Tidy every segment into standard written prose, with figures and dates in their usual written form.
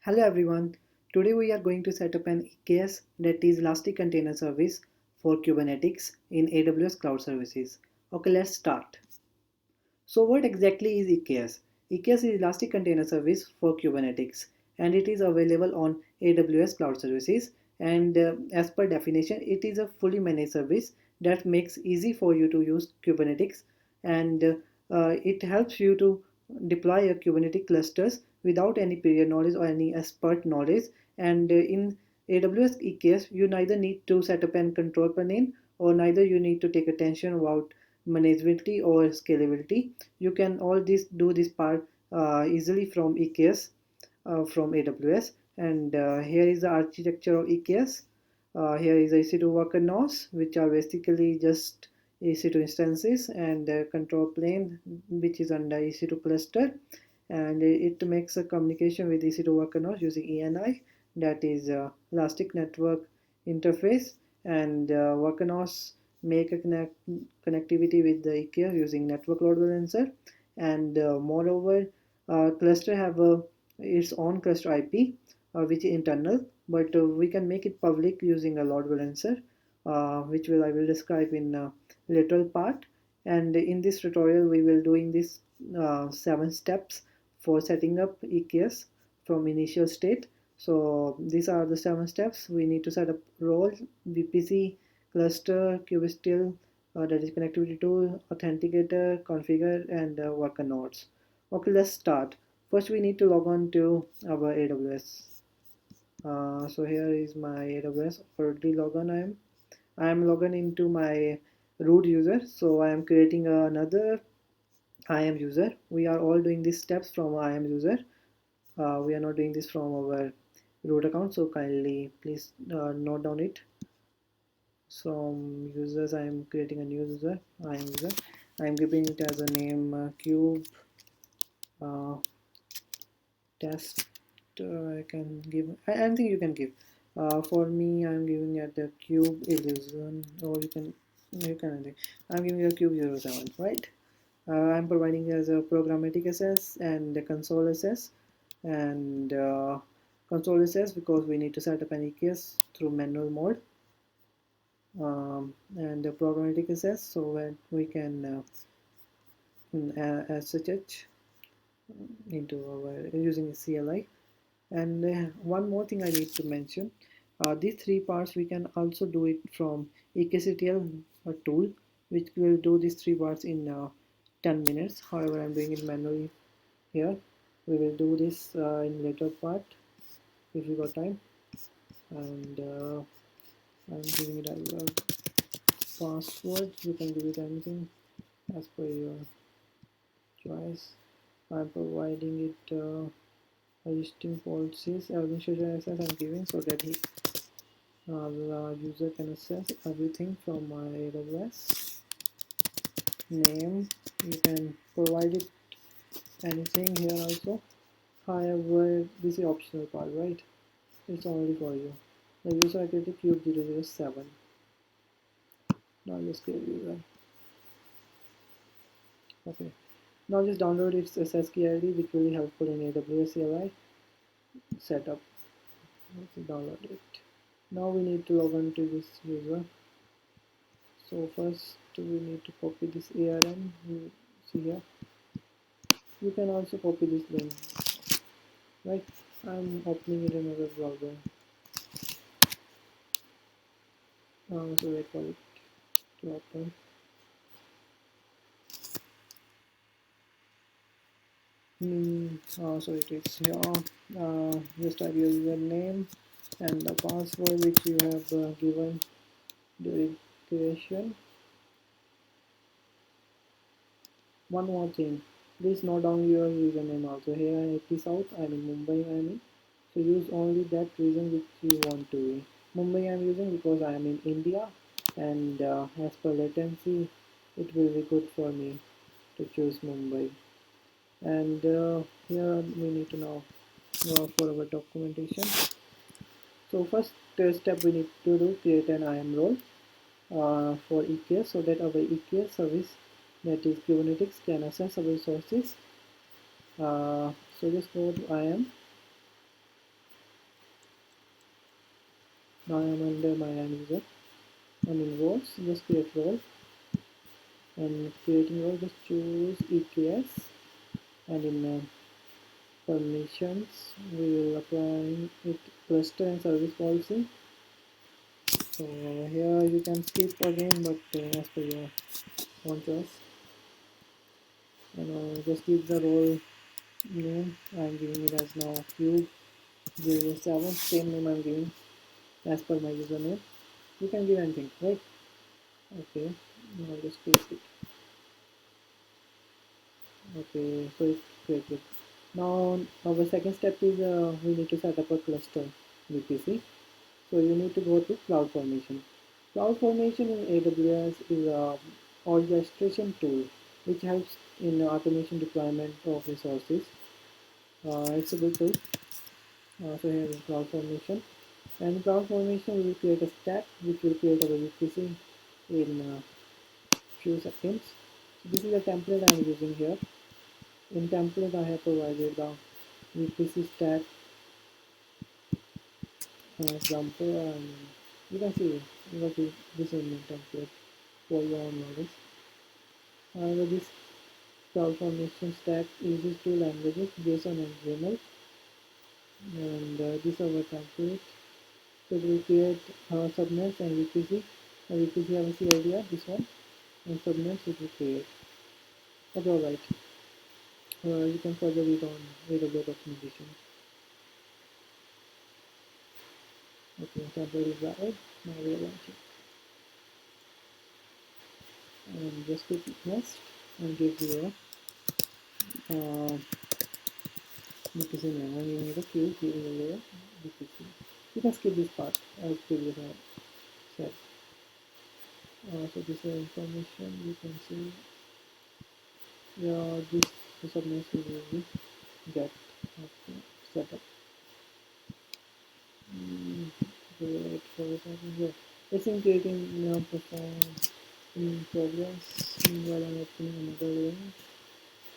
Hello everyone. Today we are going to set up an EKS, that is Elastic Container Service for Kubernetes in AWS Cloud Services. Okay, let's start. So what exactly is EKS? EKS is Elastic Container Service for Kubernetes and it is available on AWS Cloud Services, and as per definition it is a fully managed service that makes easy for you to use Kubernetes, and it helps you to deploy your Kubernetes clusters without any prior knowledge or any expert knowledge. And in AWS EKS you neither need to set up and control plane, or neither you need to take attention about manageability or scalability. You can all this do this part easily from EKS, from AWS. And here is the architecture of EKS. Here is the EC2 worker nodes, which are basically just EC2 instances, and control plane, which is under EC2 cluster, and it makes a communication with EC2 worker nodes using ENI, that is Elastic Network Interface, and worker nodes make a connectivity with the EKS using network load balancer. And moreover, cluster have its own cluster IP, which is internal, but we can make it public using a load balancer, which I will describe in later part. And in this tutorial we will doing this 7 steps for setting up EKS from initial state. So these are the 7 steps. We need to set up role, VPC, cluster, kubectl, that is connectivity tool, authenticator, configure, and worker nodes. Okay, let's start. First we need to log on to our AWS. So here is my AWS already log on. I am logged into my root user, so I am creating another IAM user. We are all doing these steps from IAM user. We are not doing this from our root account, so kindly please note down it. Some users, I am creating a new user, IAM user. I am giving it as a name cube test. I can give anything you can give. For me, I'm giving it the cube illusion, or you can anything. I'm giving it a cube 07, right? I'm providing as a programmatic access and the console access, and console access because we need to set up an EKS through manual mode, and the programmatic access so that we can SSH into our using CLI. And one more thing I need to mention, these 3 parts we can also do it from EKCTL tool, which will do these 3 parts in 10 minutes. However, I'm doing it manually here. We will do this in later part if you got time. And I'm giving it as a password. You can give it anything as per your choice. I'm providing it existing policies, administration access I'm giving so that the user can access everything from my AWS. Name, you can provide it anything here also. However, this is optional part, right? It's only for you. The user identity cube 007. Now just create user. Okay. Now just download its SSKey ID, which will be helpful in AWS CLI setup. Let's download it. Now we need to log on to this user. So first we need to copy this ARN. You see here. You can also copy this link, right? I'm opening it in another browser. So wait for it to open. So it is here. Just type your username and the password which you have given during creation. One more thing, please note down your username also. Here in AP South, I'm in Mumbai, I'm in. So use only that region which you want to be. Mumbai I'm using because I am in India, and as per latency, it will be good for me to choose Mumbai. And here we need to now go for our documentation. So first step we need to do, create an IAM role for EKS so that our EKS service, that is Kubernetes, can access our resources. So just go to IAM Now I am under my end user, and in roles just create role, and creating role just choose EKS, and in permissions we will apply it cluster and service policy. So here you can skip again, but as per your own choice. And just give the role name. I'm giving it as now cube 007, same name I'm giving as per my username. You can give anything, right? Okay, now just paste it. Okay, so it's created. Now our second step is we need to set up a cluster VPC. So you need to go to CloudFormation. CloudFormation in AWS is a orchestration tool which helps in automation deployment of resources. It's a good tool. So here is CloudFormation. And in CloudFormation we will create a stack which will create our VPC in few seconds. So this is a template I am using here. In template I have provided the VPC stack example, and you can see what is this in template for your own knowledge. However, this CloudFormation stack uses two languages, JSON and YAML, and this is our template. So we will create subnets and VPC. VPC have a CIDR, this one, and subnets it will create. Okay, alright. You can further read on AWS documentation. Okay, template is valid. Now we are launching. And just click next and give you a VPC name. And you need a queue here in the layer VPC. You can skip this part as previously said. So this is information you can see. Yeah, this subnets will be get set up. Wait for a second here. It's in creating now perform in progress. Meanwhile, I'm opening another link.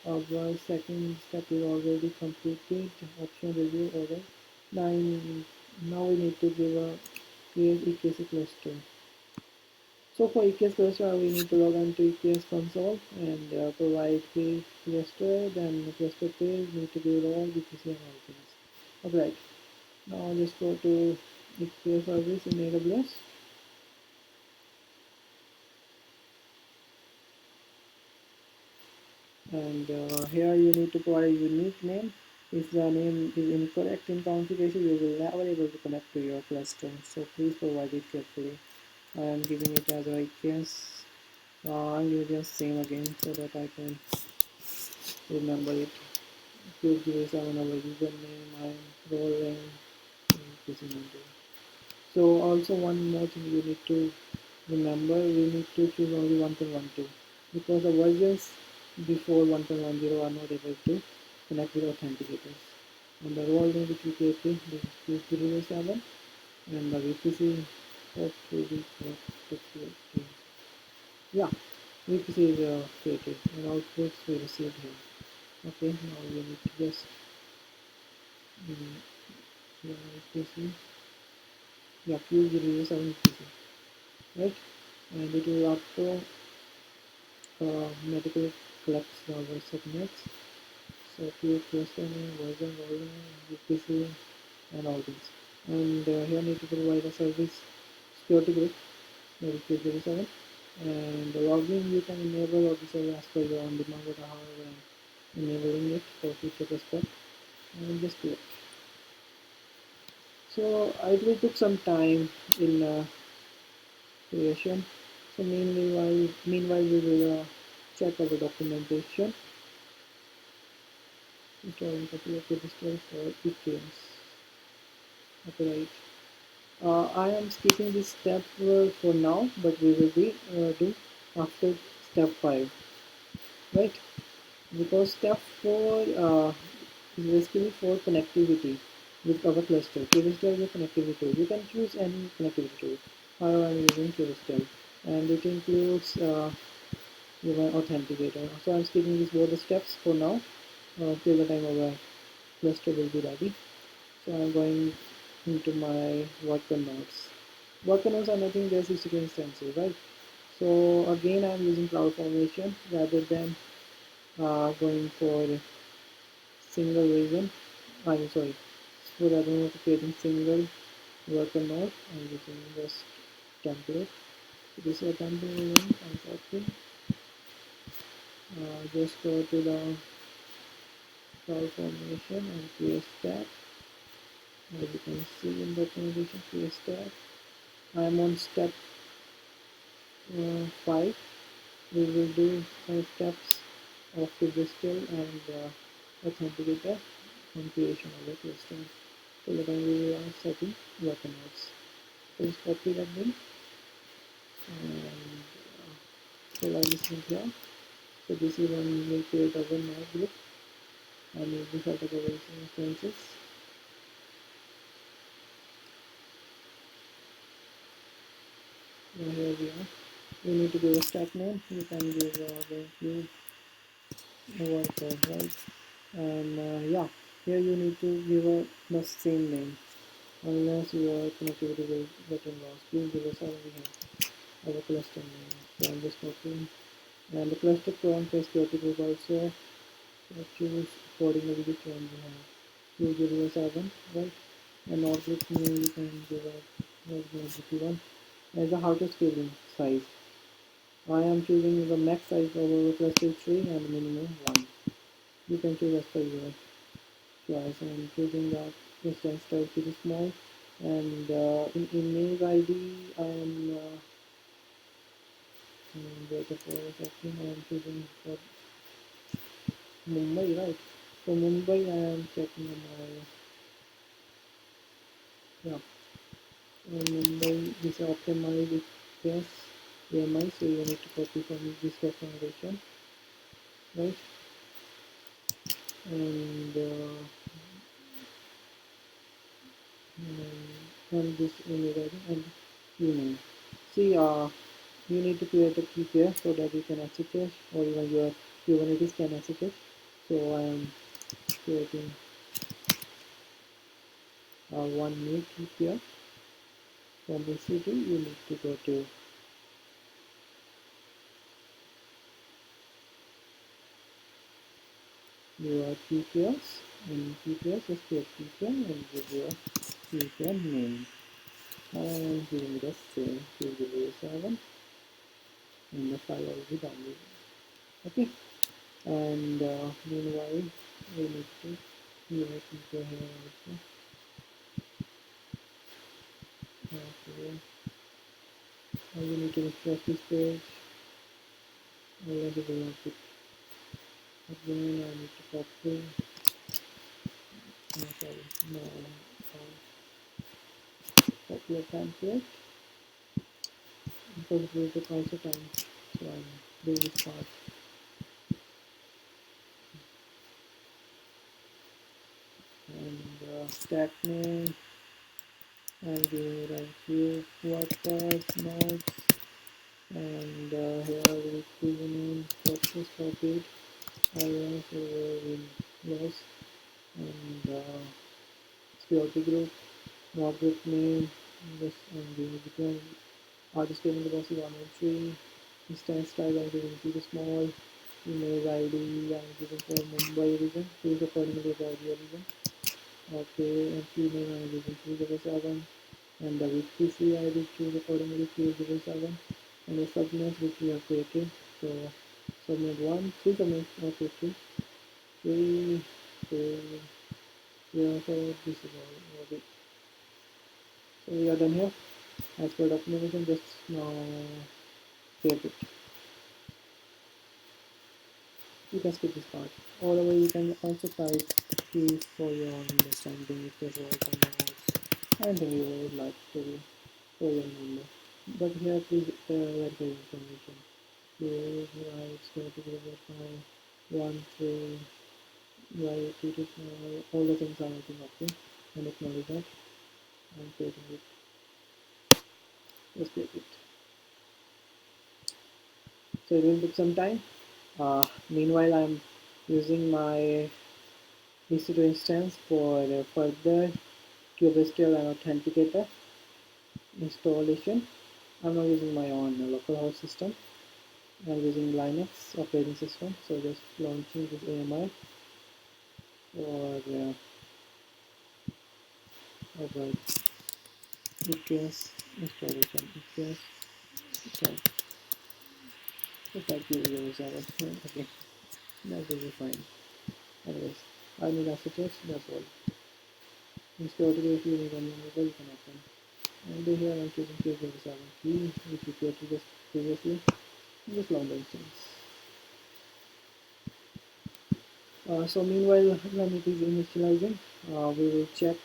Our second step is already completed. Option review over. Now we need to give a create EKS cluster. So for EKS cluster, we need to log on to EKS console and provide create cluster. Then the cluster page need to be role, VPC, and all things. Alright. Now just go to EKS service in AWS. And here you need to provide a unique name. If the name is incorrect in configuration, you will never able to connect to your cluster. So please provide it carefully. I am giving it as a EKS. I'm giving just same again so that I can remember it. Please give us our username, I'm role name, so also one more thing you need to remember, we need to choose only 1.12 because the versions before 1.10 are not able to connect with authenticators. And the role name which we created is 207 and the VPC port will be yeah, VPC is created and outputs we received here. Okay, now we need to just VPC, yeah, Q007 VPC, right? And it will auto medical collects the our subnets. So create cluster name, version, role name, VPC, and all these. And here need to provide a service security group, that is 07. And the login you can enable or disable as per your own demand, but however I'm enabling it for future perspective. And just do it. So it will took some time in creation. So meanwhile we will check our documentation. Installing copy of register for EKS. Okay, right. I am skipping this step for now, but we will be do after step 5, right? Because step 4 is basically for connectivity with our cluster. KVSTL is a connectivity tool. You can choose any connectivity tool. However, I am using KVSTL, and it includes your authenticator. So I am skipping these both the steps for now till the time our cluster will be ready. So I'm going into my worker nodes. Worker nodes are nothing but EC2 instances, right? So again, I'm using CloudFormation rather than going for single region. I'm sorry. So rather than creating single worker node, I'm using this template. So this is a template link. I'm copying. Just go to the CloudFormation and create tab. As you can see in the documentation, create tab. I'm on step 5. We will do 5 steps of the skill and authenticator on creation of the cluster. So the time we are setting worker nodes. So just copy that link and provide this link here. So this is when we create our node group and we will set up our instances. Now here we are. We need to give a stack name. You can give the worker, right? And yeah, here you need to give the same name unless your connectivity will get lost. Please give us all we have our cluster name. So I'm just copying and the cluster prompt is security group also. So choose accordingly which one you have. You give us 7, right? And not group name you can give a one. As a how to scaling size. I am choosing the max size of our cluster 3 and minimum 1. You can choose as per your choice. I am choosing that instance type to be small and in image ID I am wait for a second, I am choosing for Mumbai, right? So Mumbai I am checking my yeah Mumbai this optimized yes AMI, so you need to copy from this documentation, right? And and this image ID and email. See, you need to create a key pair so that you can execute or even your Kubernetes can execute. So I am creating one new key pair. From EC2, you need to go to your key pairs and key pairs, just create key pair and give your key pair name. I am giving the same 207 and the file already downloaded. Okay, and meanwhile we need to create key pair here also. Okay, and we need to refresh this page. Already we have it again. I need to copy. Sorry, no, copy a template because it will take also time. So I'm doing this part. And stack name and giving right here workers nodes and here I will give a name process copied alias in loss and security group not group name this and giving between artist giving the boss 103 instance type I'm giving to the small image ID I'm giving for Mumbai region choose accordingly about your region. Okay, and key name I'm giving 307 and the VPC I will choose accordingly 307 and the subnets which we have created. So subnet 1, 3 subnets are created. 3, 2, yeah, so this is all it. So we are done here. As per documentation, just now save it. You can skip this part. However, you can also type keys for your own understanding if there's also notes, anything you would like to for your number. But here please verify information. Please write security verify 1 3 write 2 to 5 all the things are writing okay and acknowledge that I'm creating it. Let's create it. So it will take some time. Meanwhile I'm using my EC2 instance for further kubectl and authenticator. installation. I'm not using my own local host system. I'm using Linux operating system. So just launching this AMI or about EKS installation. EKS install. Just like you okay, that will be fine. Anyways, I need SSH, that's all. In security, if you need any mobile, you can open. And here I'm choosing K27 key, which we created just previously. Just long instance. So meanwhile, when it is initializing, we will check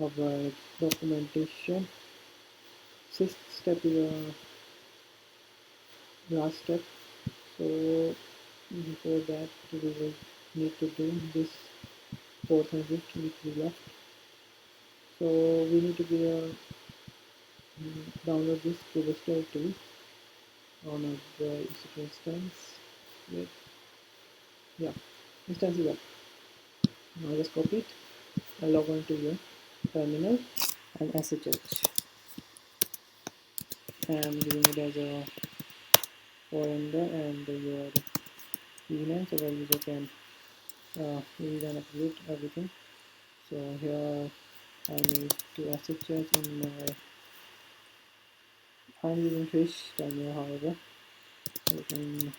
our documentation. Sixth step is a last step. So before that, we will need to do this fourth and fifth which we left. So we need to download this Kubernetes tool on the EC2 instance. Wait, yeah, instance is up. Now just copy it and log on to your terminal and SSH. I'm giving it as a foreigner and your email so the user can read and update everything. So here I need to SSH in my, I'm using Fish terminal, however I can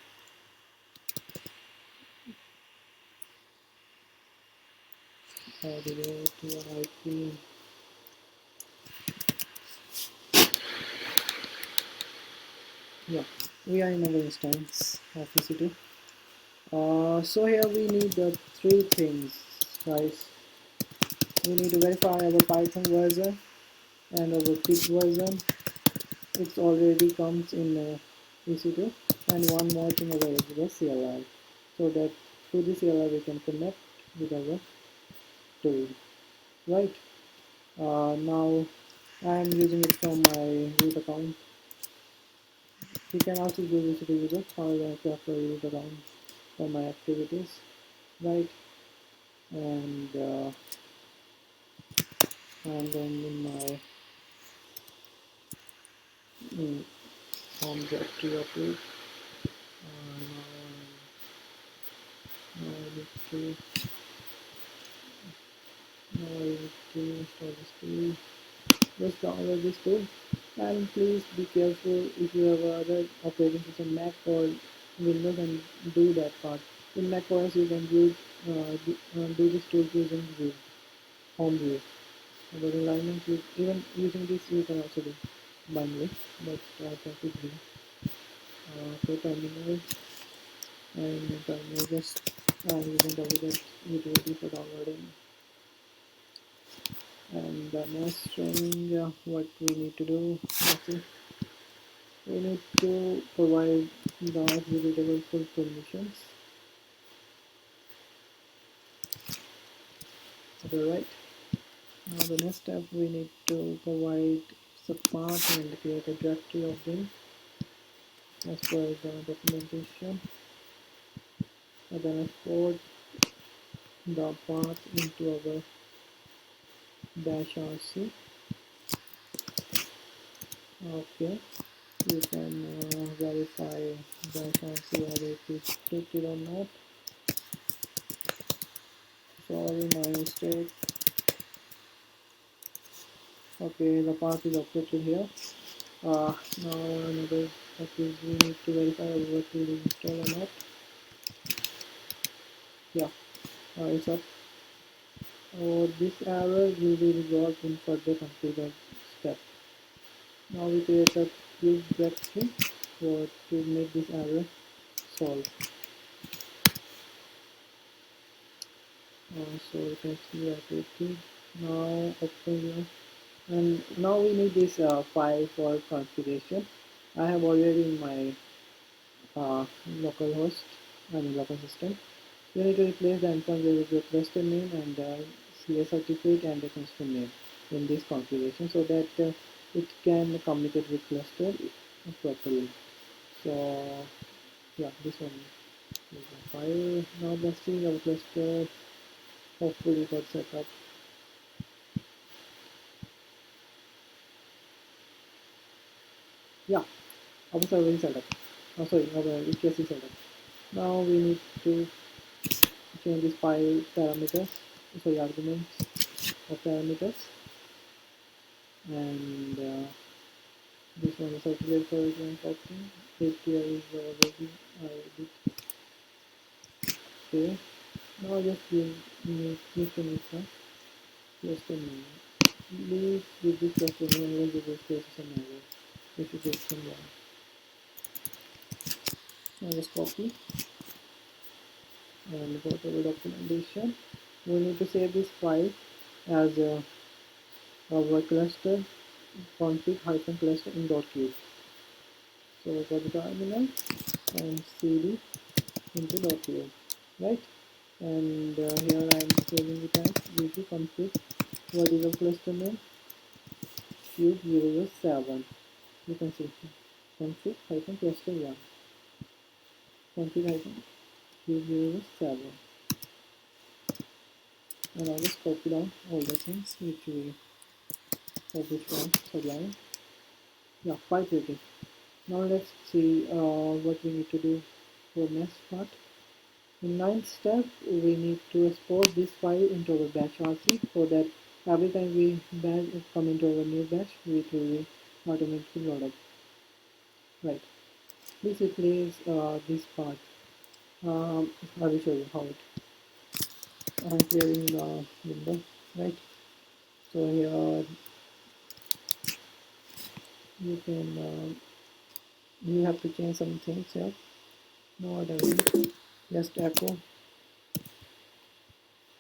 add it to an IP. Yeah, we are in our instance of EC2. So here we need three things, guys. We need to verify our Python version and our Pip version. It already comes in EC2, and one more thing our AWS CLI, so that through the CLI we can connect with our tool, right? Now I am using it from my root account. You can also use EC2 user, however I prefer root account for my activities, right? And I'm going in my home directory of it. Now I need to install this tool. Just download this tool, and please be careful if you have other operating system, Mac or Windows, and do that part. In Mac OS you can do this tool using view, home view. But in Linux, even using this you can also do manually, but I prefer view. So terminal, and terminal just using the utility for downloading. And the next thing, what we need to do, let's see, we need to provide the executable full permissions. Alright, now the next step, we need to provide subpath and create a directory of them as per the documentation, and then export the path into our dash rc. Okay, you can verify dash rc whether it is scripted or not. Sorry, my mistake. Okay, the path is updated here. Now another step is we need to verify whether to install or not. Yeah, it's up. This error will be resolved in further configure step. Now we create a quick breakthrough to make this error solve. So you can see activity. Now open here, and now we need this file for configuration. I have already in my local host and local system. You need to replace the endpoint with your cluster name and CS certificate and the cluster name in this configuration so that it can communicate with cluster properly. So yeah, this one is the file. Now let's see our cluster hopefully got set up. Yeah, our server is setup. Sorry, our EKS is setup. Now we need to change these 5 parameters, sorry, arguments of parameters, and this one is circulate for again copy. API is already I did. Okay. Now just give to me some cluster name. Please give this cluster name, will give this space some error. If you give some one. Now just copy and go to the documentation. We need to save this file as our cluster config-cluster in .cube. So go to terminal and cd into .cube, right? And here I am saving it as vg config. What is the cluster name? Cube 007. You can see config-cluster1 config-cube 007. And I'll just copy down all the things which we published on Sublime. Yeah, 530. Now let's see what we need to do for next part. In ninth step, we need to export this file into our batch RC so that every time we come into our new batch, it will be automatically loaded. Right. Please replace this part. I will show you how it. I'm clearing the window. Right. So here you can you have to change some things here. No other way. Just echo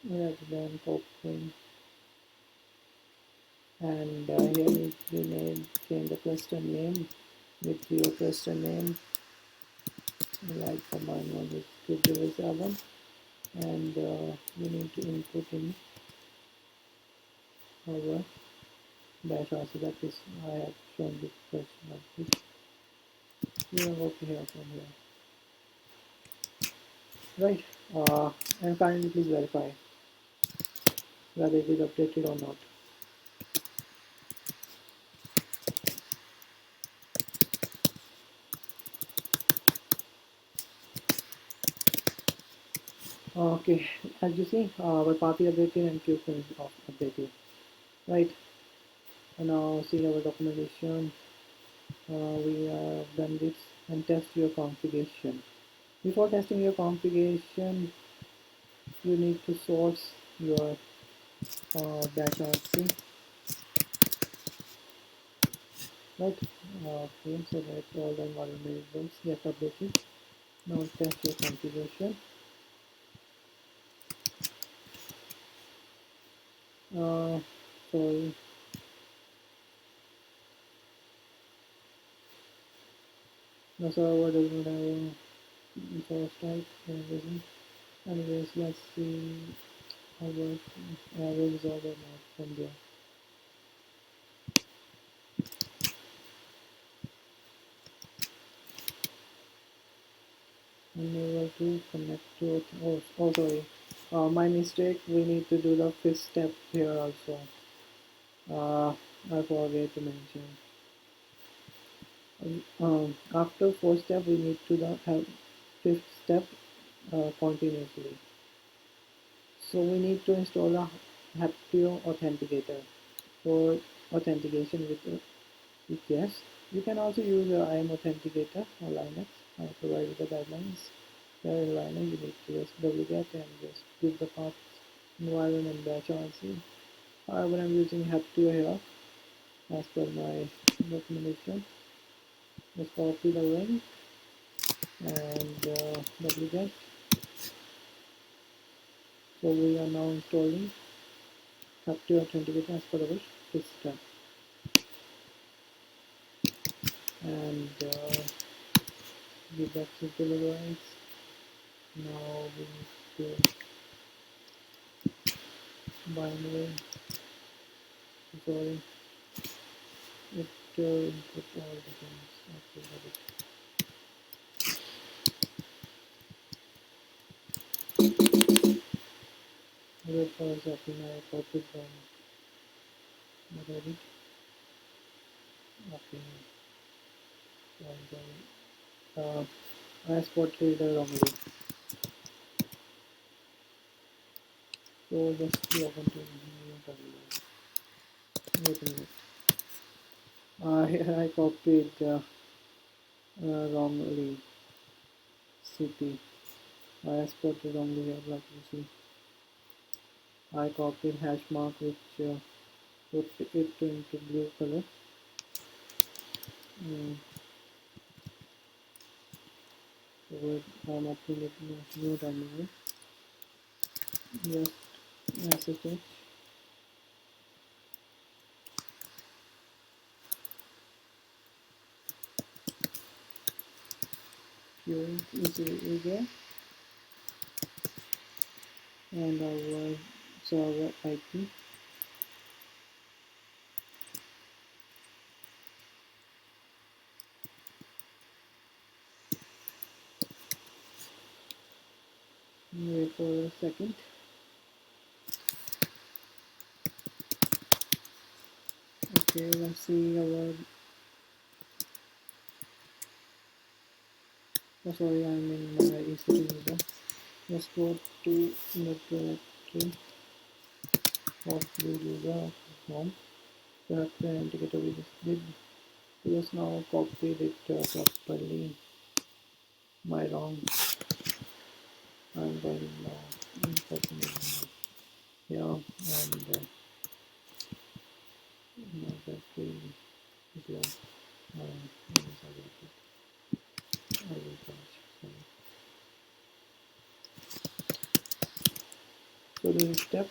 rather than copying. And here we may change the cluster name with your cluster name, like for mine one is 207, and we need to input in our dash also, that is I have shown this question like this. We have okay here from here, right? And finally please verify whether it is updated or not. Okay, as you see, our path is updated and queue is updated, right? And now see our documentation. We have done this, and test your configuration. Before testing your configuration, you need to source your batch RC, right? Okay, so that all the environment variables get updated. Now test your configuration. Sorry. The server does not have a source type for a reason. Anyways, let's see how it will resolve or not from there. Unable to connect to it. Oh sorry. My mistake. We need to do the fifth step here also. I forget to mention. After fourth step, we need to have fifth step continuously. So we need to install a Haptio authenticator for authentication with EKS. You can also use IAM authenticator on Linux. I provided the guidelines. There in Linux, you need to just wget and just give the path environment batch RC. However, I'm using Haptio here as per my documentation. Just copy the link and wget. So we are now installing Haptio authenticator as per our system. And give that simple rights. Now we need to binary, sorry, it input all the things. Okay, got it. Wait for a second, I copied from Reddit. Okay. I spotted the wrongly. So just log on to new terminal. Wait a minute. I copied wrongly cp. I spotted wrongly here, like you see. I copied hash mark which put it into blue color. So I'm opening it in a new terminal. Just SSH. Queuing is there, and our server IP. Wait for a second. Okay, let's see our. Oh, sorry, I'm in my EC2 user. Let's go to the directory of the user home. That the indicator we just did. We just now copied it properly. My wrong. I'm going now. Yeah, and now that we is lost. I will finish. So the next step,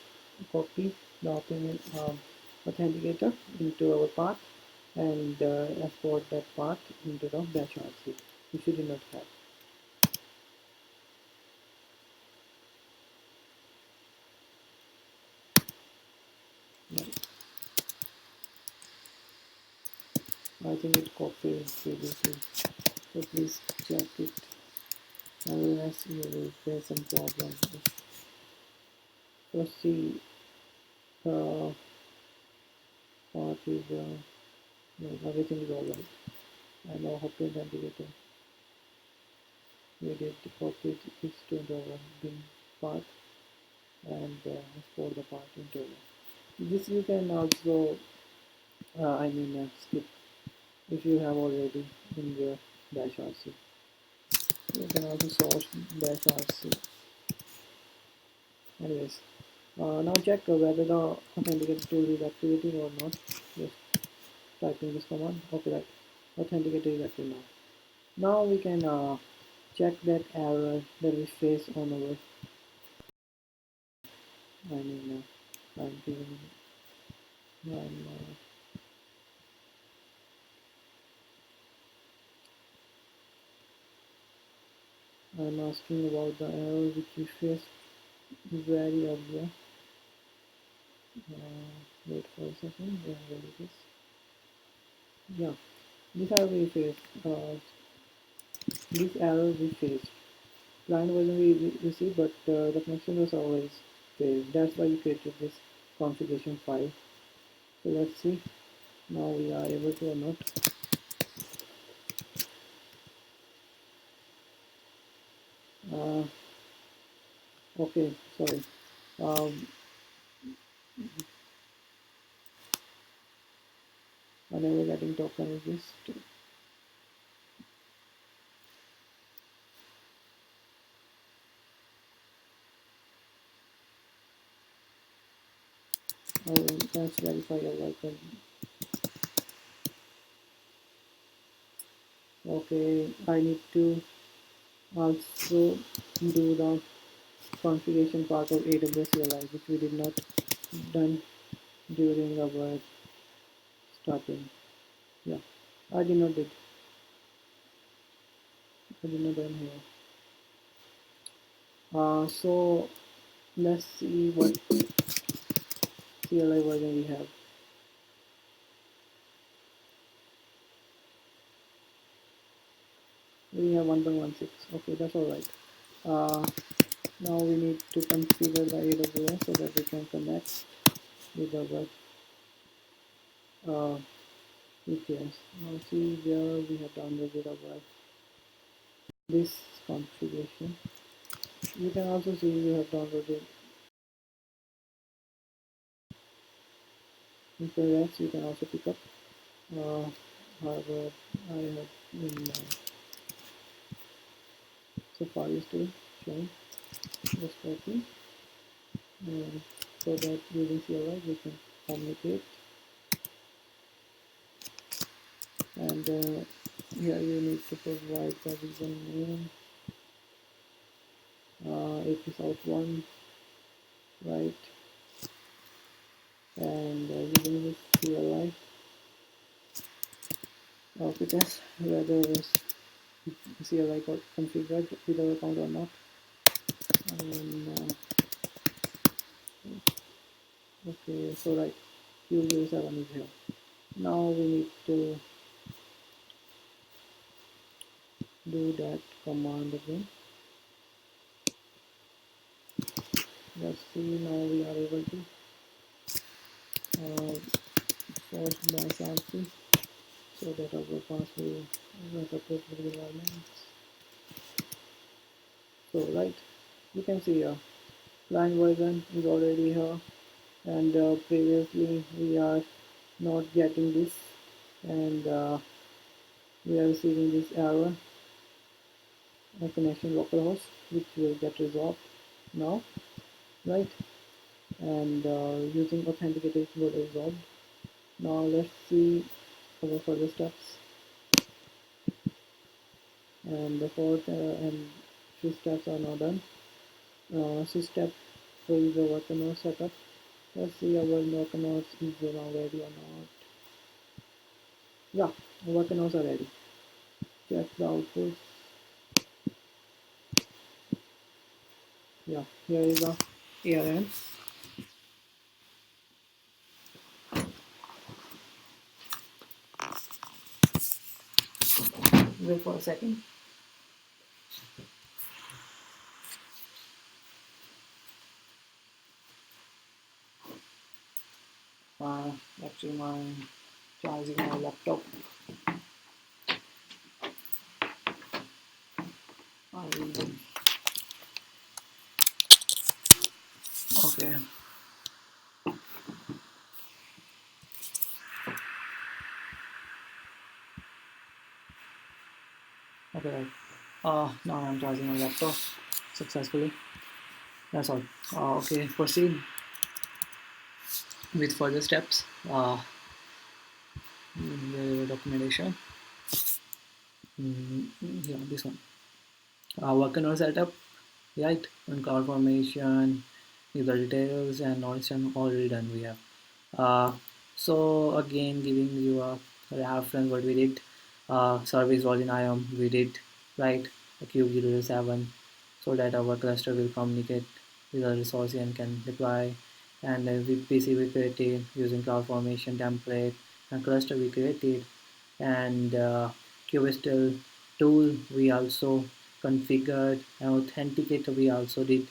copy the authenticator into our path and export that path into the bash RC, which you do not have. Right. I think it copied previously, so please check it. Otherwise, you will face some problem. So see, uh, path is no, everything is alright. I know how to authenticator. We did copy this to the bin path and export the path into it. This you can also skip if you have already in your dash RC. You can also source dash RC. Anyways, now check whether the authenticator tool is activated or not. Just typing this command. Okay, right. Authenticator is active now. Now we can check that error that we face on our I'm giving I'm I'm asking about the error which we faced very earlier. Wait for a second. Yeah, where it is. Yeah, this error we faced. This error we faced. Client version we received, but the connection was always failed. That's why we created this configuration file. So let's see. Now we are able to or not. Okay, sorry. Whenever getting token is just let's verify your work. Okay, I need to also do the configuration part of AWS CLI, which we did not done during our starting. Yeah, I did not did. I did not done here. So let's see what CLI version we have. We have 1.16. Okay, that's all right. Now we need to configure the AWS so that we can connect with our EKS. Now see where we have downloaded our this configuration. You can also see we have downloaded infrared. You can also pick up. However, I have in Safari still showing this copy, and so that using CLI we can communicate. And here you need to provide the region name, AP South 1, right? And using this CLI test whether this CLI got configured with our account or not. And okay, so right, Q07 is here. Now we need to do that command again. Let's see, now we are able to force by sample so that our pass will support the environments. So right, you can see here client version is already here, and previously we are not getting this, and we are receiving this error, a connection localhost, which will get resolved now, right? And using authenticator will resolved. Now let's see our further steps. And the fourth and fifth steps are now done. Sixth step is the worker node setup. Let's see our worker nodes is now ready or not. Yeah, the worker nodes are ready. Check the outputs. Yeah, here is the ARN. Wait for a second. Actually, my charging my laptop. Okay. Okay, right. Now I'm charging my laptop successfully. That's all. Okay, proceed with further steps. Documentation. Yeah, this one. Working on setup, right? On cloud formation, user details, and knowledge and already done. We have. So again, giving you a reference what we did. Service was in IAM we did, right? A Q07, so that our cluster will communicate with the resource and can deploy. And with PC we created using CloudFormation template, and cluster we created, and QSTL tool we also configured, and authenticator we also did,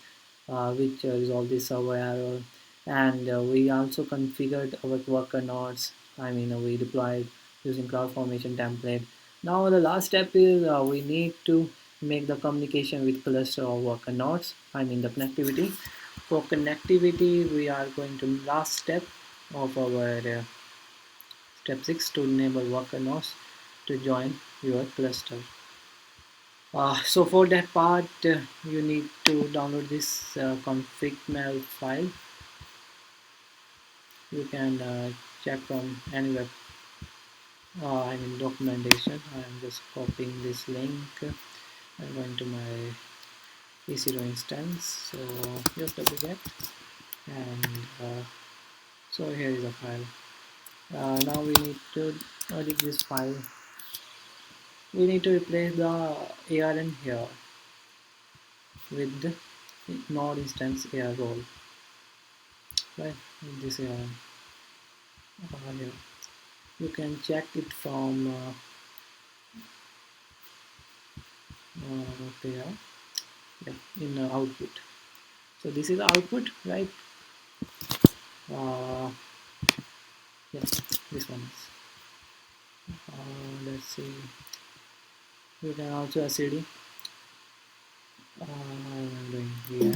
which resolved the server error. And we also configured our worker nodes. I mean, we deployed using CloudFormation template. Now the last step is we need to make the communication with cluster or worker nodes. I mean the connectivity. For connectivity, we are going to last step of our step 6 to enable worker nodes to join your cluster. So for that part, you need to download this config.ml file. You can check from any web. I mean documentation. I am just copying this link. I'm going to my EC2 instance. So just wget, and so here is a file. Now we need to edit this file. We need to replace the ARN here with the node instance AR role, right? With this ARN here. You can check it from there, yeah, in output. So this is the output, right? Yeah, this one is. Let's see, you can also cd doing here.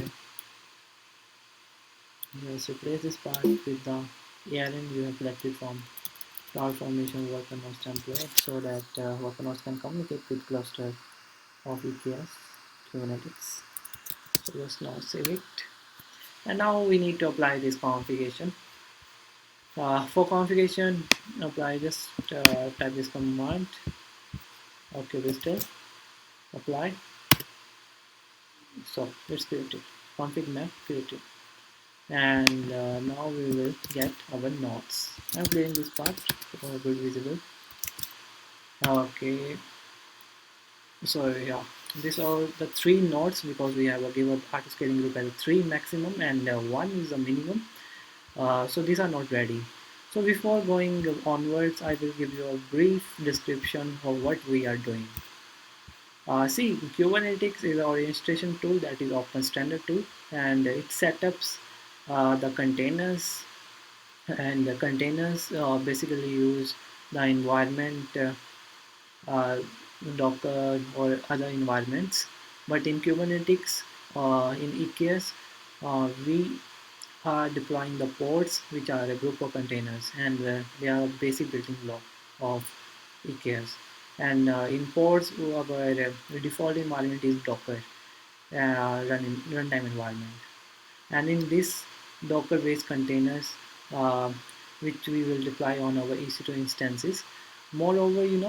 Just replace this part with the ARN you have collected from CloudFormation worker nodes template so that worker nodes can communicate with cluster of EKS Kubernetes. So just now save it. And now we need to apply this configuration. For configuration, apply just type this command okbstell apply. So it's created. Config map created. And now we will get our nodes. I'm clearing this part for good visible. Okay, so yeah, these are the three nodes because we have a given auto scaling group as a 3 maximum and 1 is a minimum. So these are not ready. So before going onwards, I will give you a brief description of what we are doing. See, Kubernetes is an orchestration tool that is open standard tool, and it setups the containers, and the containers basically use the environment uh, Docker or other environments. But in Kubernetes, in EKS, we are deploying the pods, which are a group of containers, and they are a basic building block of EKS. And in pods, our default environment is Docker, runtime environment. And in this Docker-based containers, uh, which we will deploy on our EC2 instances. Moreover, in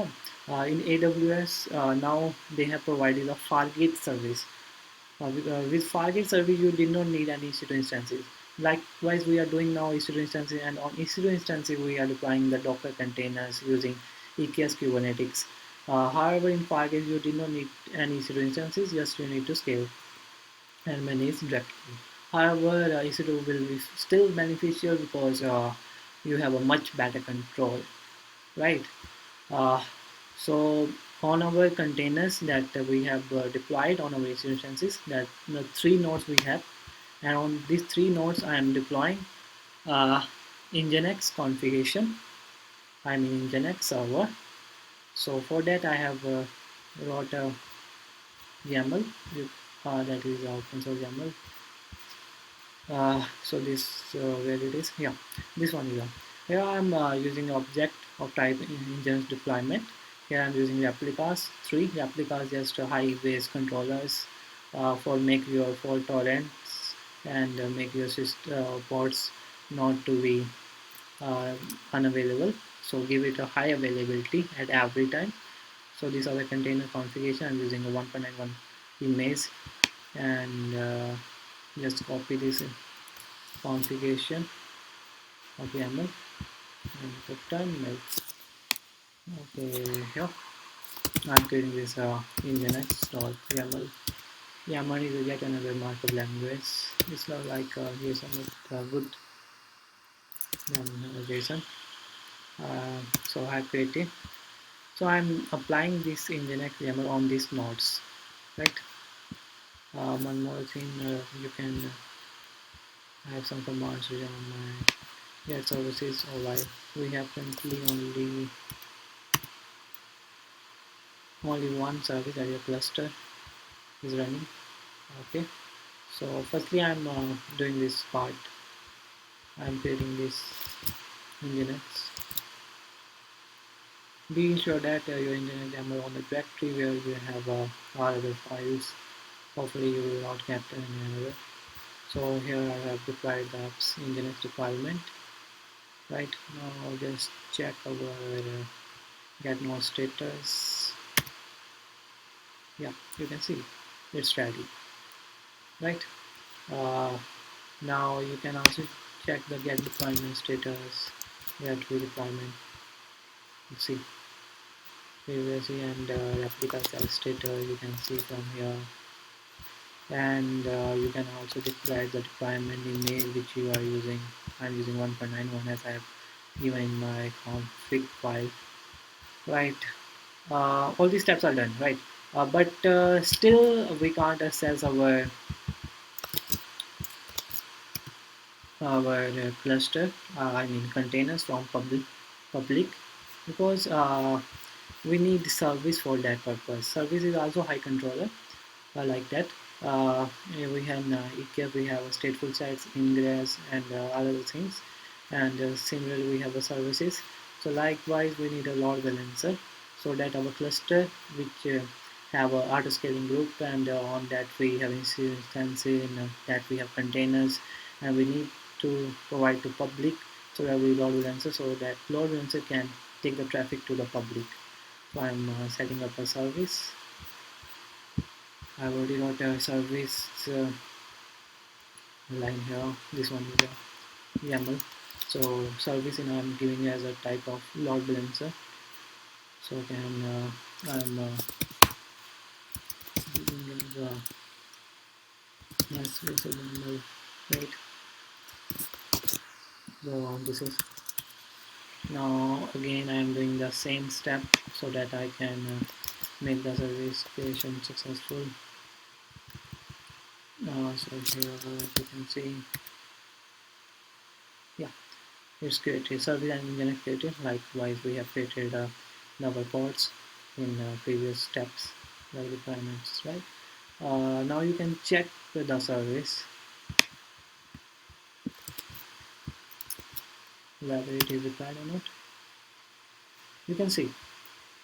AWS now they have provided a Fargate service. With Fargate service, you did not need any EC2 instances. Likewise, we are doing now EC2 instances, and on EC2 instances, we are deploying the Docker containers using EKS Kubernetes. However, in Fargate, you did not need any EC2 instances, just you need to scale and manage directly. However, EC2 will be still beneficial because you have a much better control, right? Uh, so on our containers that we have deployed on our EC2 instances, that the three nodes we have, and on these three nodes I am deploying uh, Nginx configuration. I mean Nginx server. So for that I have wrote a YAML, that is open source YAML. So this where it is, yeah, this one is here. I'm using object of type Nginx deployment. Here I'm using replicas, 3 replicas, just high base controllers for make your fault tolerance and make your ports not to be uh, unavailable, so give it a high availability at every time. So these are the container configuration. I'm using a 1.91 image, and just copy this configuration of YAML and the terminal. Okay, here I'm creating this nginx.yaml. YAML is yet another markup language. It's not like JSON, but good than JSON. So I created. So I'm applying this nginx YAML on these nodes, right? One more thing, you can have some commands written on my get services. Alright, we have currently only one service at your cluster is running. Okay, so firstly I'm doing this part. I'm creating this nginx. Be sure that your nginx YAML on the directory where you have all other files. Hopefully you will not get any error. So here I have deployed the nginx deployment. Right now just check our get node status. Yeah, you can see it's ready, right? uh, Now you can also check the get deployment status, get deployment. You see previously, and replica status you can see from here. And you can also declare the deployment email which you are using. I'm using 1.91 as I have given in my config file, right? All these steps are done, right? But still we can't access our cluster, I mean containers from public. because we need service for that purpose. Service is also high controller like that. Yeah, we have EKS, we have stateful sets, ingress, and other things. And similarly, we have the services. So likewise, we need a load balancer so that our cluster, which have a auto scaling group, and on that we have instances, and that we have containers, and we need to provide to public so that we load balancer so that load balancer can take the traffic to the public. So I'm setting up a service. I already wrote a service line here. This one is a YAML. So service in I'm giving as a type of load balancer. So I'm giving as a yes, this is YAML, right. So this is now again I'm doing the same step so that I can make the service creation successful. So here you can see, yeah, it's created service and engine created. Likewise, we have created number ports in previous steps, like requirements, right? Now you can check with the service whether it is required or not. You can see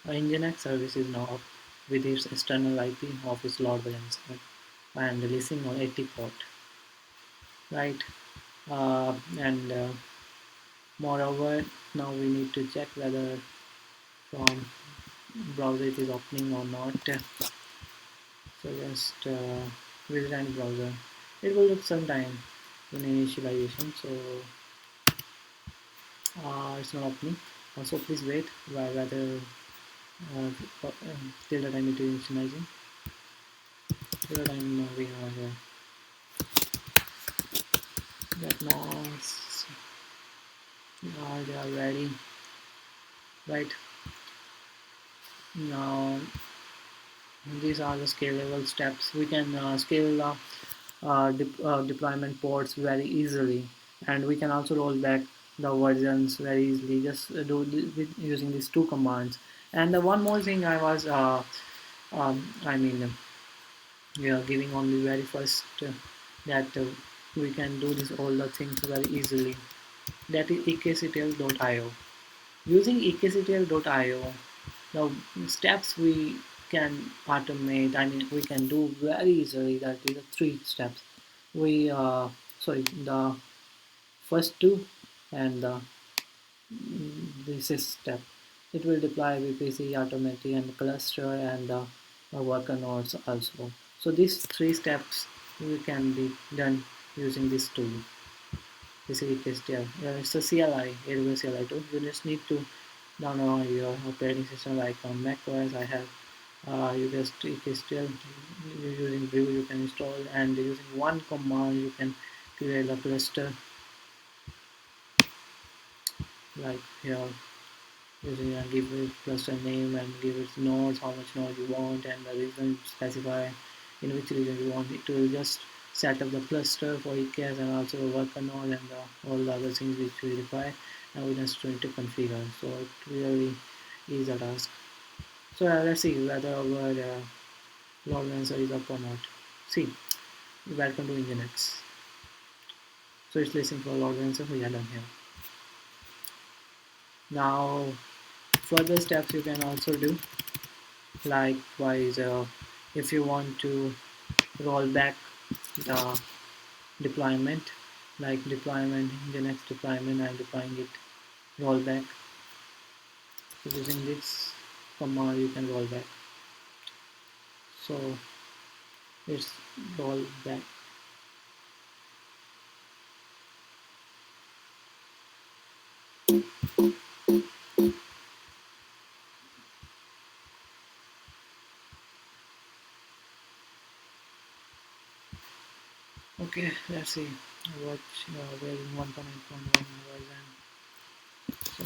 Nginx service is now up with its external IP of its load balancer and releasing on 80 port, right? And moreover, now we need to check whether from browser it is opening or not. So just visit any browser. It will take some time in initialization, so it's not opening. Also, please wait whether till the time it is initializing. Till the time we are that noise. Now they are ready, right? Now these are the scalable steps. We can scale the deployment ports very easily, and we can also roll back the versions very easily. Just do with using these two commands. And one more thing I was I mean we are giving on the very first that we can do this all the things very easily. That is ekctl.io. Using ekctl.io, the steps we can automate, I mean we can do very easily. That is the three steps. We sorry, the first two, and this is step. It will deploy VPC automatically and cluster and worker nodes also. So these three steps we can be done using this tool. This is EKSTL. It's a CLI, AWS CLI tool. You just need to download your operating system, like on Mac OS. I have you just EKSTL using Brew you can install, and using one command you can create a cluster like here. Using give it cluster name and give it nodes, how much node you want, and the region specify in which region you want it to. Just set up the cluster for EKS and also the worker node and all the other things which we require, and we just try to configure. So it really is a task. So let's see whether our load balancer is up or not. See, welcome to Nginx. So it's listening for load balancer. We are done here. Now further steps you can also do. Likewise, if you want to roll back the deployment, like deployment, the next deployment, I'm deploying it rollback. So using this command, you can roll back. So it's roll back. Okay, let's see. Watch where in 1.8.1 version. So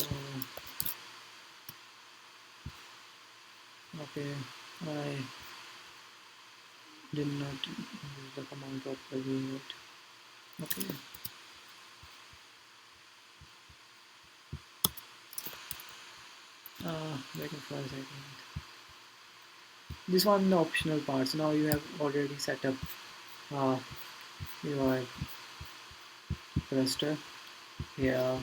okay, I did not use the command properly yet. Okay. Waiting for a second. This one the optional parts. Now you have already set up uh, your cluster here.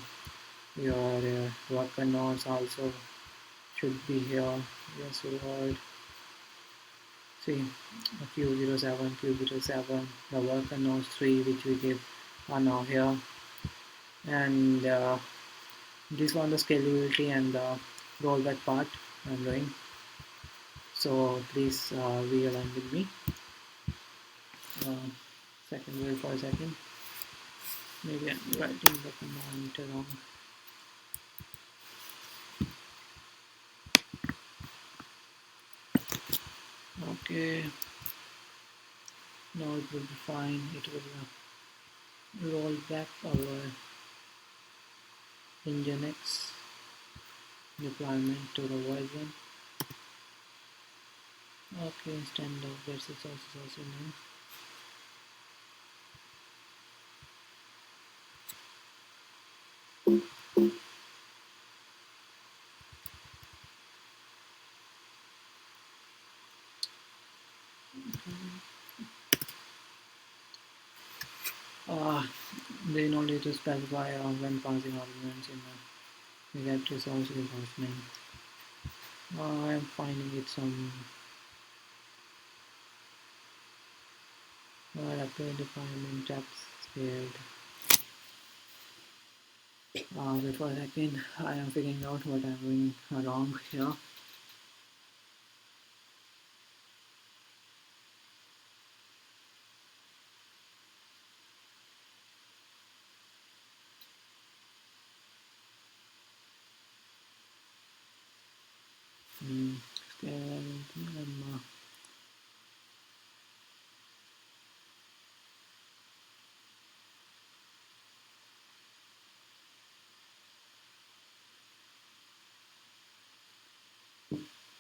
Your worker nodes also should be here. Yes, Lord. See, Q07, Q07, the worker nodes 3 which we give are now here. And this one the scalability and the rollback part I'm doing. So please be aligned with me. Second, wait for a second. Maybe I'm writing the command wrong. Okay, now it will be fine. It will roll back our Nginx deployment to the version. Okay, standard versus also new. They don't need to specify when passing arguments in the get resource resource name. I'm finding it some rapid deployment tabs scared. Wait for a second. I am figuring out what I'm doing wrong here.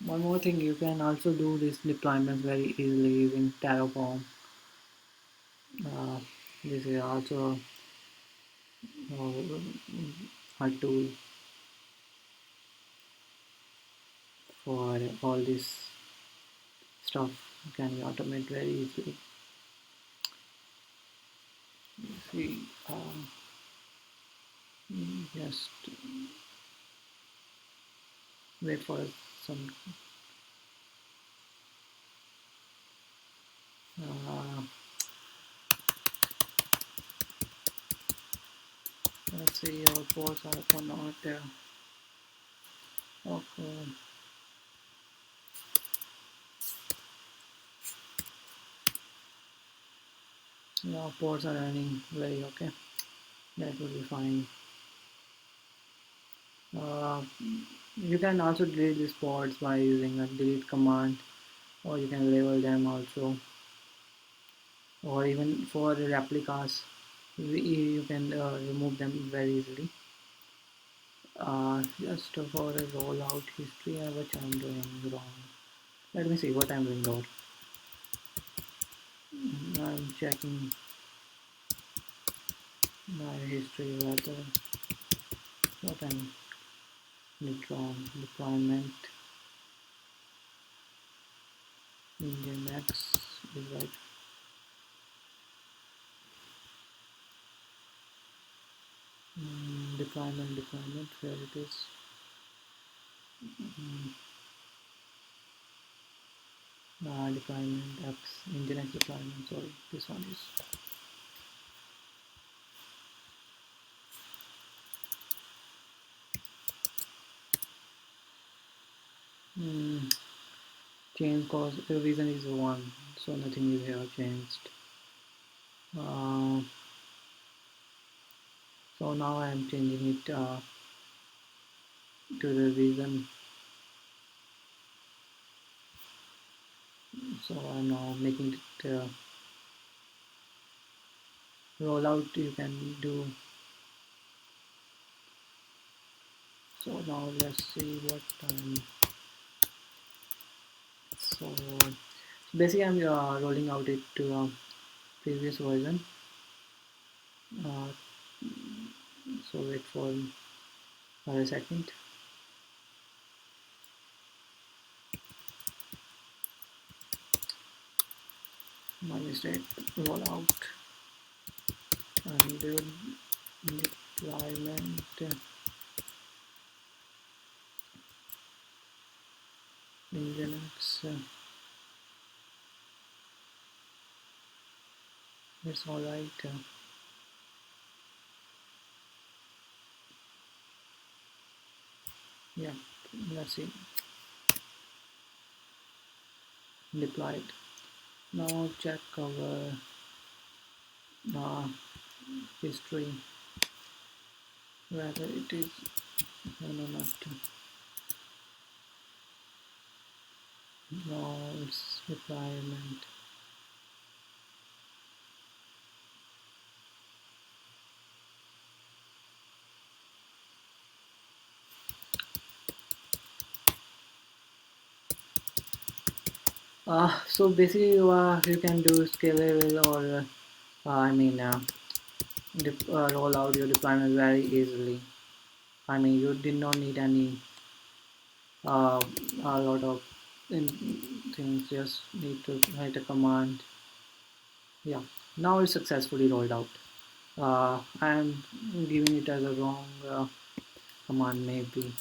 One more thing, you can also do this deployments very easily using Terraform. This is also a tool for all this stuff. Can be automated very easily. See, just wait for some. Let's see, our ports are not there. Okay. Yeah, ports are running very okay. That will be fine. You can also delete these ports by using a delete command, or you can label them also, or even for replicas you can remove them very easily. Just for a rollout history, which I'm doing wrong. Let me see what I'm doing wrong. I'm checking my history whether what I'm deployment Nginx is right. Deployment where it is. Deployment apps Nginx deployment. Sorry, this one is. Change cause the reason is 1, so nothing is here changed. So now I am changing it to the reason. So I'm now making it rollout. You can do. So now let's see what time. So basically I'm rolling out it to a previous version. So wait for a second. my mistake. Roll out and deployment in Linux. It's all right. Yeah, let's see. Deployed. Now check our uh, history, whether it is no, not no, it's requirement. So basically, you can do scalable or roll out your deployment very easily. I mean, you did not need any uh, a lot of things. Just need to write a command. Yeah, now it's successfully rolled out. I'm giving it as a wrong command maybe.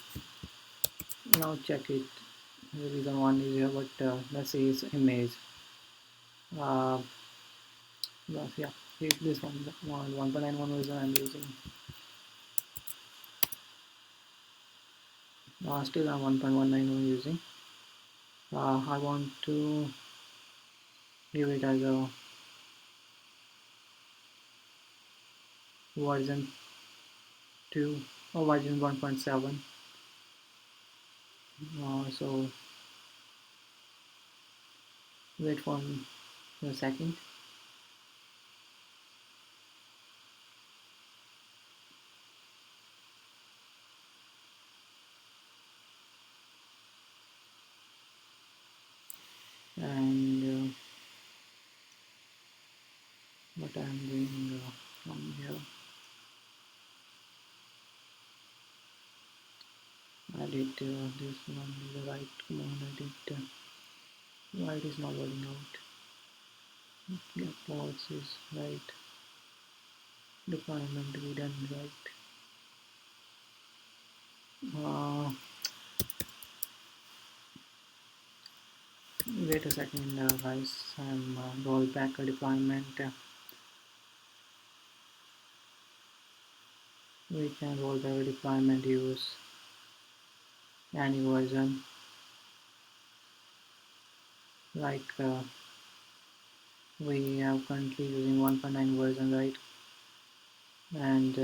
Now check it. The reason one is here, but let's say it's image. Uh, yeah, this one, the 1.91 version I'm using. Still I'm 1.191 using. I want to give it as a version 2 or version 1.7. So wait for a second. And what I'm doing from here, I did this one is the right command. I did why it is not rolling out. Yeah, pause is right, deployment we done right. Wait a second, guys. I'm roll back a deployment. We can roll back a deployment, use any version like we are currently using 1.9 version, right? And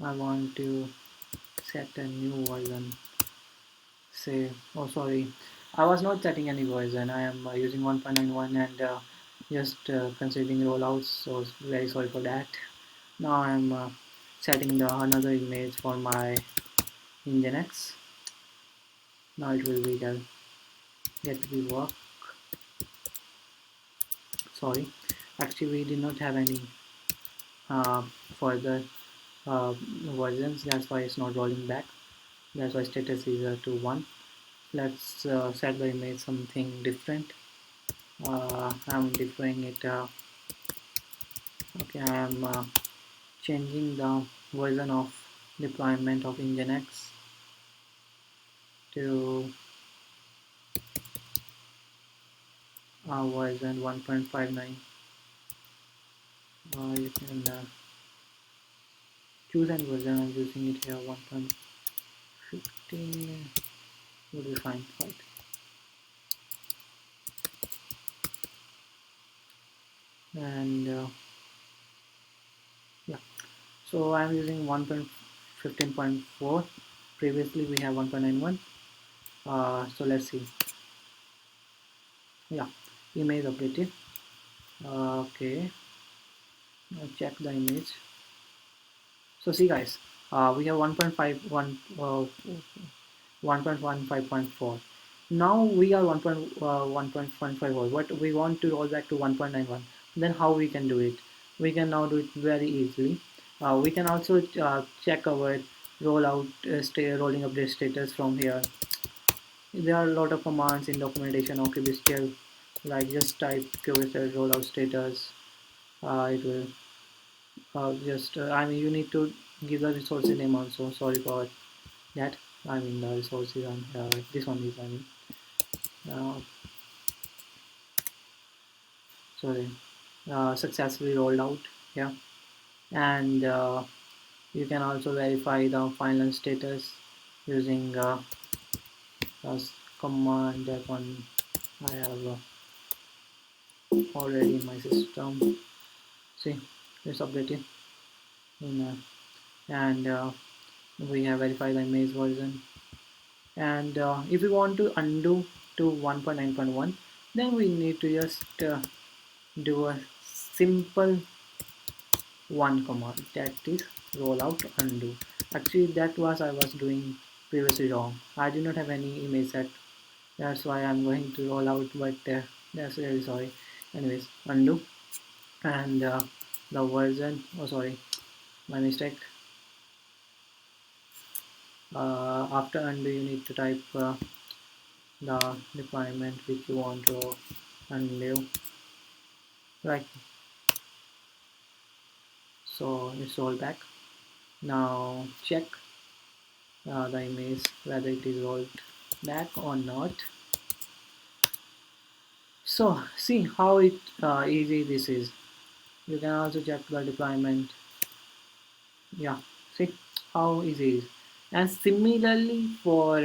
I want to set a new version. Say, oh sorry, I was not setting any version. I am using 1.91 and just considering rollouts. So very sorry for that. Now I'm setting the another image for my Nginx. Now it will be get to be work. Sorry, actually we did not have any uh, further versions. That's why it's not rolling back. That's why status is to 1. Let's set the image something different. I'm defining it. Okay, I am changing the version of deployment of Nginx to version 1.59. You can choose any version. I'm using it here 1.15 would be fine, right? And yeah, so I'm using 1.15.4. Previously we have 1.91. So let's see. Yeah, image updated. Okay, now check the image. So see guys, we have 1.15.4. Now we are 1.1.5, but we want to roll back to 1.91. Then how we can do it? We can now do it very easily. We can also check our rollout rolling update status from here. There are a lot of commands in documentation. Okay, bestial like just type Kubernetes rollout status. It will just I mean you need to give the resource name also. Sorry for that. I mean the resources on this one is uh, sorry successfully rolled out. Yeah, and you can also verify the final status using a command that one I have already in my system. See, it's updated in, and we have verified the image version. And if we want to undo to 1.9.1, then we need to just do a simple one command, that is rollout undo. Actually, that was I was doing previously wrong. I did not have any image set. That's why I'm going to roll out, but that's really sorry. Anyways, undo, and the version. Oh, sorry, my mistake. After undo, you need to type the deployment which you want to undo. Right. So it's rolled back. Now check the image whether it is rolled back or not. So see how easy this is. You can also check the deployment. Yeah, see how easy it is. And similarly for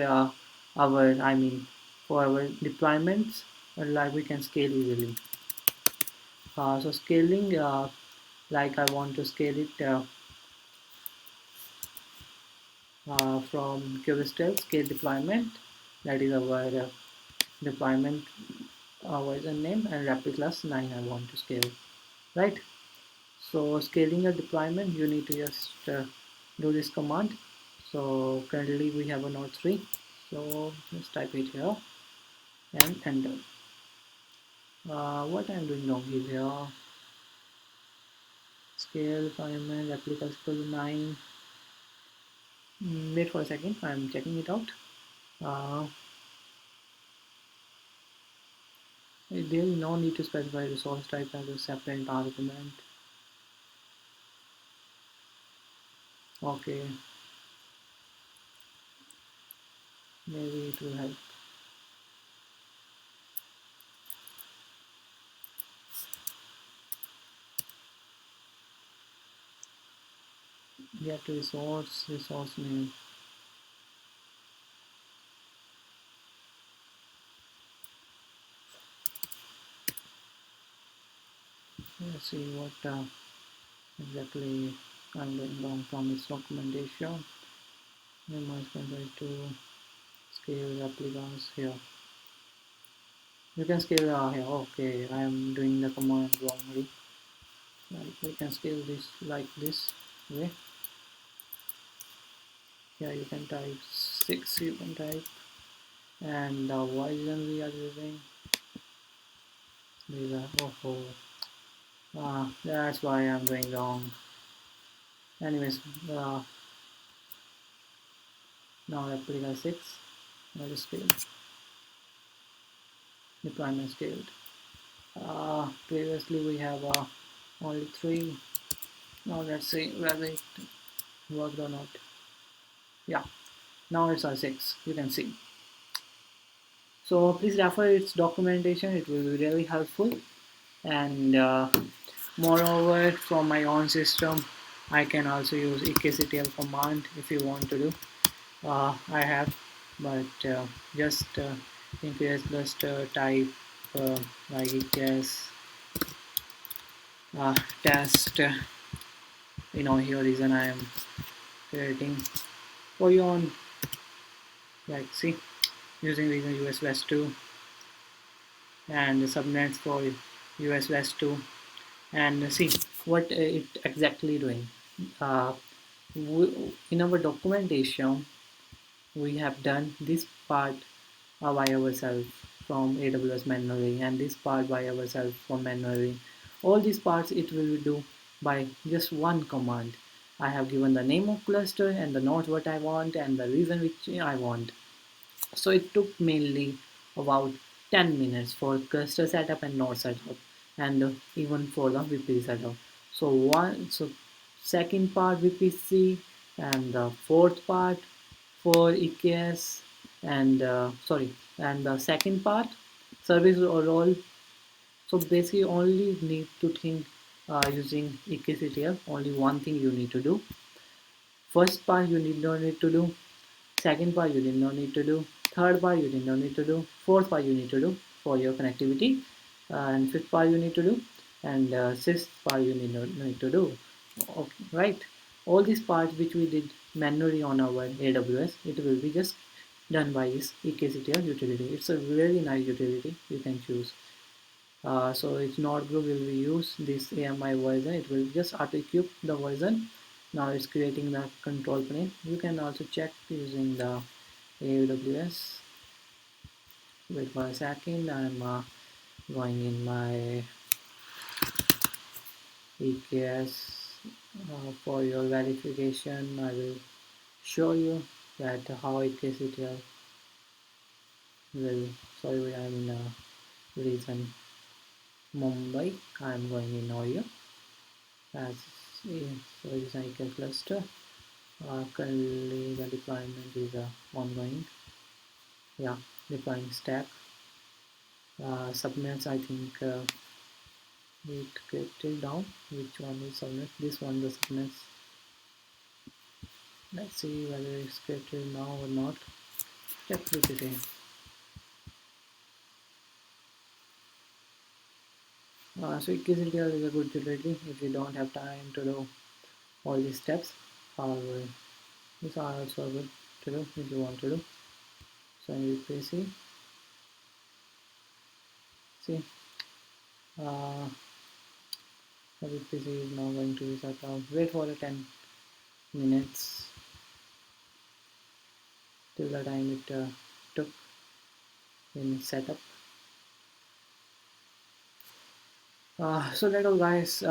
I mean for our deployments, like we can scale easily. So scaling, like I want to scale it from Kubernetes scale deployment. That is our deployment version name, and rapid class 9 I want to scale, right? So scaling a deployment, you need to just do this command. So currently we have a node 3, so let's type it here and enter. What I'm doing wrong is here, scale deployment replicas equal to 9. Wait for a second, I'm checking it out. uh, there is no need to specify resource type as a separate argument. Okay, maybe it will help. Get resource name. Let's see what exactly I'm doing wrong from its documentation. We must try to scale replicas here. You can scale here. Okay, I am doing the command wrongly. Like we can scale this like this way. Yeah, you can type 6. You can type, and the version we are using. These are that's why I'm doing wrong. Anyways, now replica 6. Now just scale. Deployment scaled. Previously we have only 3. Now let's see whether it worked or not. Yeah, now it's a 6. You can see. So please refer its documentation. It will be really helpful. And moreover, from my own system, I can also use ekctl command if you want to do. I have, but just in case, just type like EKS test. Here reason I am creating for your own, like see, using region US West 2 and the subnets for US West 2, and see what it exactly doing. Uh, in our documentation, we have done this part by ourselves from AWS manually, and this part by ourselves from manually. All these parts it will do by just one command. I have given the name of cluster and the node what I want and the reason which I want. So it took mainly about 10 minutes for cluster setup and node setup, and even for the VPC setup. So second part VPC, and the fourth part for EKS, and and the second part service role. So basically only need to think using EKS. Only one thing you need to do. First part you not need to do. Second part you did not need to do. Third part you did not need to do. Fourth part you need to do for your connectivity. And fifth part you need to do. And sixth part you need to do. Okay, right? All these parts which we did manually on our AWS, it will be just done by this EKCTL utility. It's a really nice utility you can choose. So it's not group will we use this AMI version. It will just auto equip the version. Now it's creating the control plane. You can also check using the AWS. Wait for a second. I'm going in my EKS for your verification. I will show you that how EKS will. Sorry, I'm in a region Mumbai. I'm going in Ohio as so is cycle cluster. Currently the deployment is ongoing. Yeah, deploying stack. Subnets, I think we kept it down. Which one is subnet? This one, the subnets. Let's see whether it's created now or not. Check it in. So Equatorial is a good utility if you don't have time to do all these steps. However, these are also good to do if you want to do. So in UPC, see, uh, the UPC is now going to be set up. Wait for the 10 minutes till the time it took in setup. So that all guys,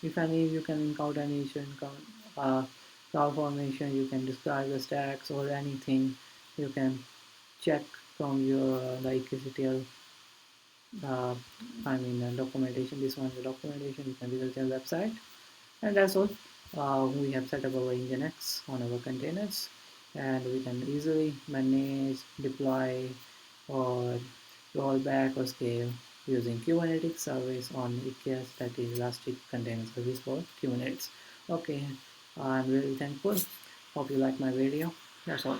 if any you can encounter any issue in cloud formation, you can describe the stacks or anything. You can check from your like ECTL documentation. This one is the documentation. You can visit their website, and that's all. We have set up our Nginx on our containers, and we can easily manage, deploy, or roll back or scale using Kubernetes service on EKS, that is Elastic Container Service for Kubernetes. Okay, I'm really thankful. Hope you like my video. That's all.